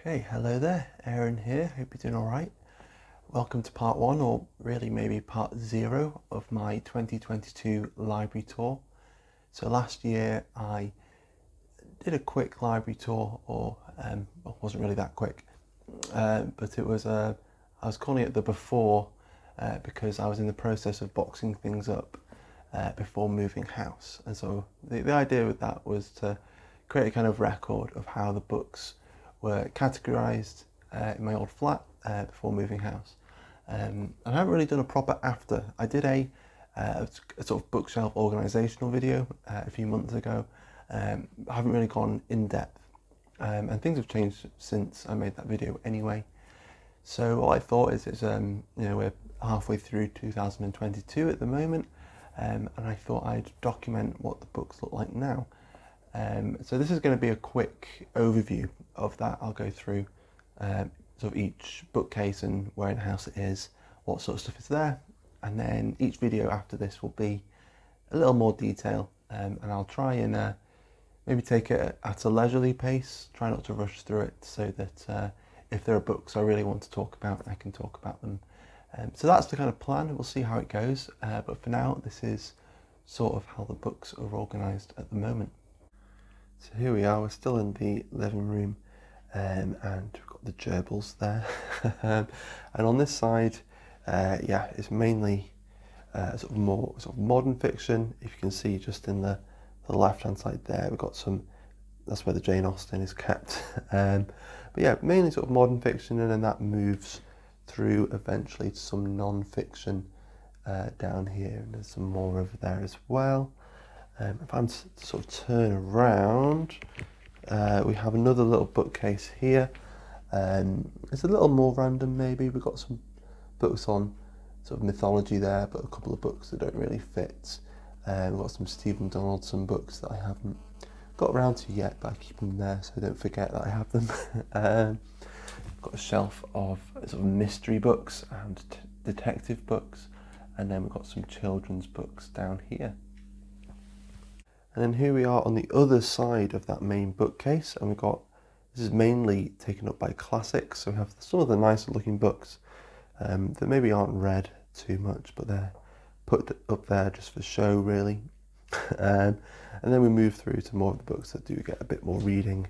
Okay, hello there, Aaron here, hope you're doing alright. Welcome to part 1, or really maybe part 0 of my 2022 library tour. So last year I did a quick library tour, or it wasn't really that quick, but it was, I was calling it the before because I was in the process of boxing things up before moving house. And so the idea with that was to create a kind of record of how the books were categorised in my old flat before moving house. And I haven't really done a proper after. I did a sort of bookshelf organisational video a few months ago. I haven't really gone in depth, and things have changed since I made that video anyway. So what I thought is, we're halfway through 2022 at the moment, and I thought I'd document what the books look like now. So this is going to be a quick overview of that. I'll go through sort of each bookcase and where in the house it is, what sort of stuff is there, and then each video after this will be a little more detail, and I'll try and maybe take it at a leisurely pace, try not to rush through it, so that if there are books I really want to talk about, I can talk about them. So that's the kind of plan. We'll see how it goes, but for now this is sort of how the books are organised at the moment. So here we are, we're still in the living room, and we've got the gerbils there. And on this side, it's mainly sort of more sort of modern fiction. If you can see just in the left hand side there, we've got some, that's where the Jane Austen is kept. But yeah, mainly sort of modern fiction, and then that moves through eventually to some non-fiction down here, and there's some more over there as well. If I'm to sort of turn around, we have another little bookcase here. It's a little more random maybe. We've got some books on sort of mythology there, but a couple of books that don't really fit. We've got some Stephen Donaldson books that I haven't got around to yet, but I keep them there so I don't forget that I have them. Got a shelf of sort of mystery books and detective books, and then we've got some children's books down here. And then here we are on the other side of that main bookcase, and this is mainly taken up by classics. So we have some of the nicer looking books that maybe aren't read too much, but they're put up there just for show really. And then we move through to more of the books that do get a bit more reading,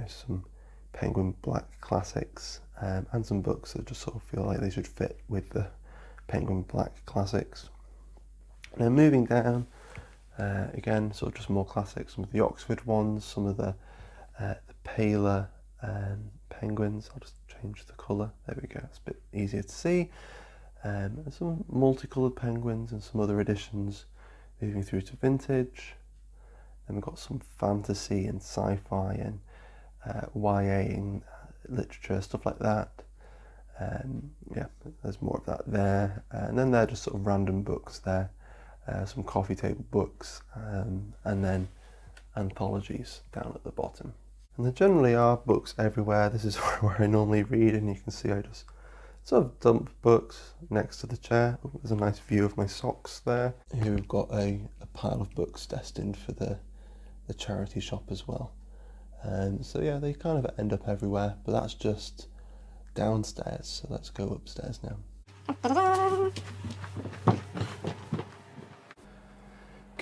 some Penguin Black classics, and some books that just sort of feel like they should fit with the Penguin Black classics. And then moving down, again, sort of just more classics, some of the Oxford ones, some of the paler penguins. I'll just change the colour, there we go, it's a bit easier to see. And some multicoloured penguins and some other editions, moving through to vintage. Then we've got some fantasy and sci-fi and YA and literature, stuff like that. There's more of that there. And then they're just sort of random books there. Some coffee table books, and then anthologies down at the bottom. And there generally are books everywhere. This is where I normally read, and you can see I just sort of dump books next to the chair. Oh, there's a nice view of my socks there. Here we've got a pile of books destined for the charity shop as well. So yeah, they kind of end up everywhere, but that's just downstairs, so let's go upstairs now.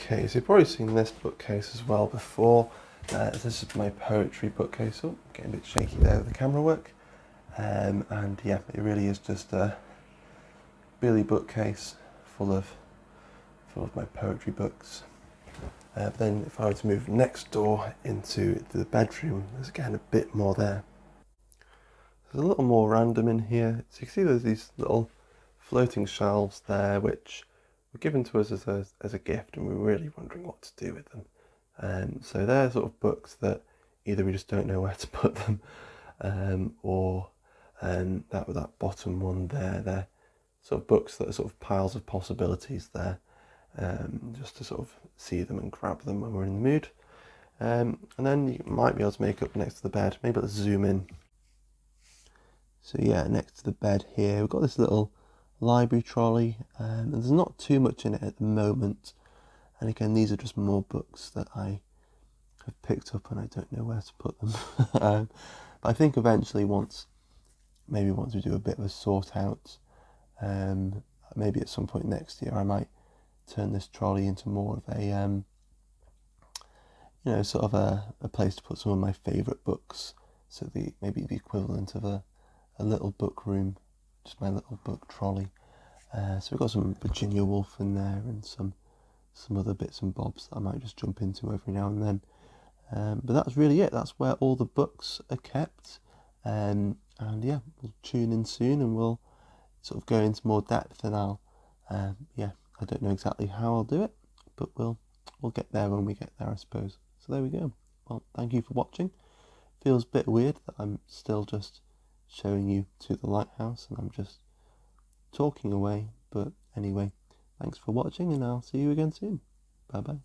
Okay, so you've probably seen this bookcase as well before. This is my poetry bookcase. Oh, getting a bit shaky there with the camera work. And yeah, it really is just a Billy bookcase full of my poetry books. Then if I were to move next door into the bedroom, there's again a bit more there. There's a little more random in here. So you can see there's these little floating shelves there, which were given to us as a gift, and we were really wondering what to do with them. So they're sort of books that either we just don't know where to put them, or that bottom one there, they're sort of books that are sort of piles of possibilities there, just to sort of see them and grab them when we're in the mood. And then you might be able to make up next to the bed. Maybe let's zoom in. So yeah, next to the bed here, we've got this little library trolley, and there's not too much in it at the moment. And again, these are just more books that I have picked up and I don't know where to put them. But I think eventually maybe once we do a bit of a sort out, maybe at some point next year, I might turn this trolley into more of a, sort of a place to put some of my favourite books. So maybe the equivalent of a little book room, just my little book trolley. So we've got some Virginia Woolf in there and some other bits and bobs that I might just jump into every now and then. But that's really it. That's where all the books are kept. And yeah, we'll tune in soon and we'll sort of go into more depth, and I don't know exactly how I'll do it, but we'll get there when we get there, I suppose. So there we go. Well, thank you for watching. Feels a bit weird that I'm still just showing you to the lighthouse and I'm just talking away, but anyway, thanks for watching and I'll see you again soon. Bye bye.